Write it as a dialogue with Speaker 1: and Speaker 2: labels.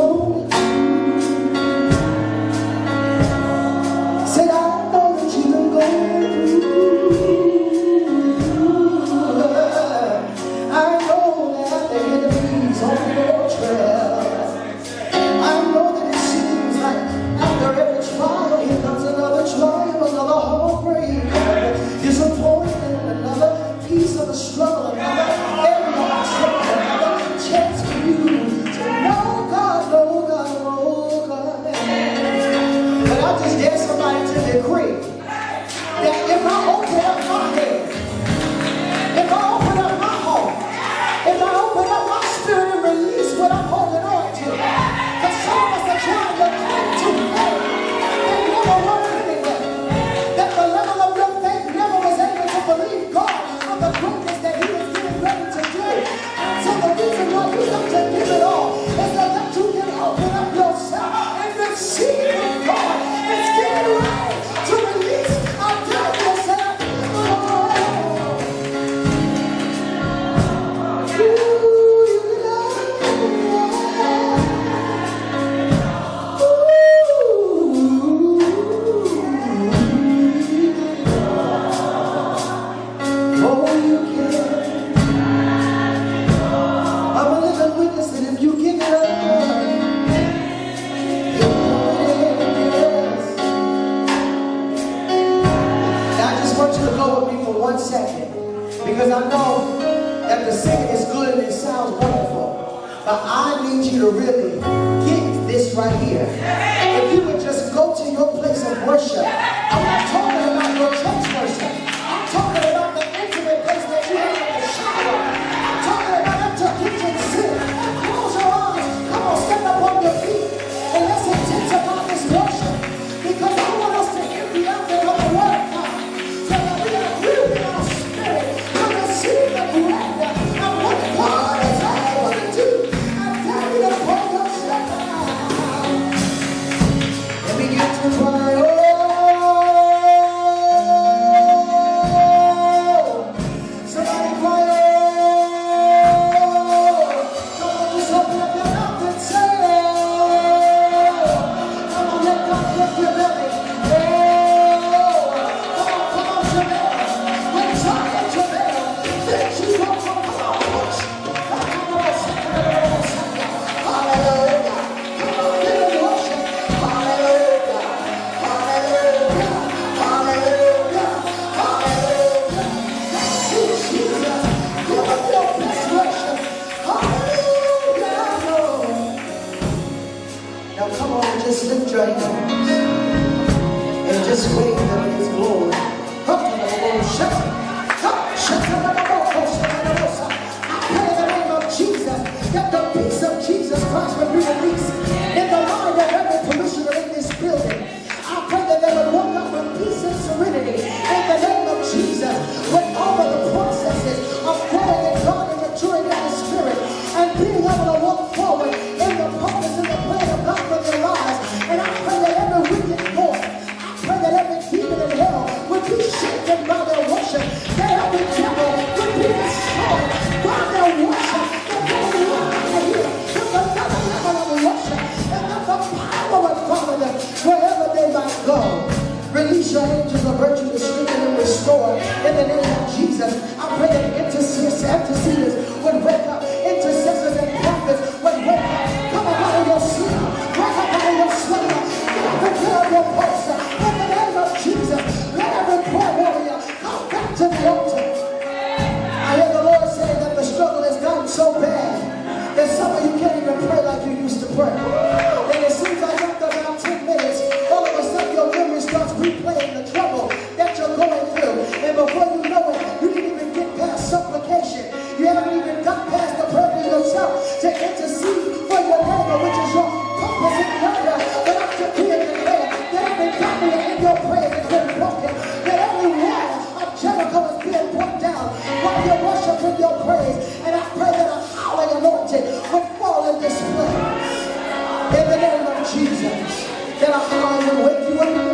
Speaker 1: going through. Said, I know that you've been going through. I know that the enemy's on your trail. I know that it seems like after every trial, here comes another trial, another heartbreak, disappointment, another piece of the struggle, another area of struggle, another chance for you to know God, know God, know God. But I just dare somebody to decree that if I open up my head, if I open up my heart, if I open up my spirit and release what I'm holding on to, because some of us are trying to cling to faith and never work anyway, that the level of your faith never was able to believe God for the greatness that He is getting ready to do. So the reason why you have to give it all is so that you can open up yourself and receive from God. It's getting ready to release. I tell you, say, I give it all. Ooh, you know. Oh, you can. I'm a living witness that if you give it up, yes. Now I just want you to go with me for 1 second, because I know that the singing is good and it sounds wonderful, but I need you to really get this right here. If you would just go to your place of worship, I'm not talking about your church worship. I'm talking about the intimate place that you have in the shower. I'm talking about at your kitchen sink. Close your eyes. Come on, stand up on your feet and let's intensify this worship, because I want us to hear the outfit of the word of God, so that we are really in our spirit to receive the bread and what God is able to do. I tell you to pull yourself out. Let me get to cry. Oh, somebody cry. Oh, come on, just open up your mouth and say, oh, come on, let God lift your belly. Oh, come on, Jamel. When Zion, Jamel, then she's going to come on, push. Hallelujah. Come on, give him worship. Hallelujah. Hallelujah. Hallelujah. Hallelujah. Thank you, Jesus. Give him your best worship. Hallelujah, Lord. Now come on and just lift your hands and just wave them in His glory. Come to the Lord, shout. Come, shout to the Lord, shout. I pray in the name of Jesus that the peace of Jesus Christ will be released in the mind of every parishioner in this building. I pray that they will walk out with peace and serenity in the name of Jesus, with all of the processes of growing in God and maturing in the Spirit and being able to walk forward in the purpose and the plan of God for their lives. And I pray that every wicked voice, I pray that every demon in hell would be shaken by their worship, that every devil would be destroyed by their worship, that they would walk out of here with another level of worship, and that the power would follow them wherever they might go. Release your angels of virtue to strengthen and restore in the name of Jesus. I pray that interceders would wake up, intercessors and prophets would wake up. Come up out of your sleep, wake up out of your slumber, get up and fill up your pulse in the name of Jesus. Let every prayer warrior come back to the altar. I hear the Lord say that the struggle has gotten so bad that some of you can't even pray like you used to pray. And it seems like after about 10 minutes, all of a sudden your memory starts replaying the trouble that you're going through. And before you know it, you didn't even get past supplication. You haven't even got past the prayer for yourself to intercede for your neighbor, which is your purpose in the area. But I decree and declare that every barrier in your prayer has been broken, that every wall of Jericho is being brought down while you worship with your praise. And I pray that a howling anointing would fall in this place. In the name of Jesus, that a howling will wake you up in the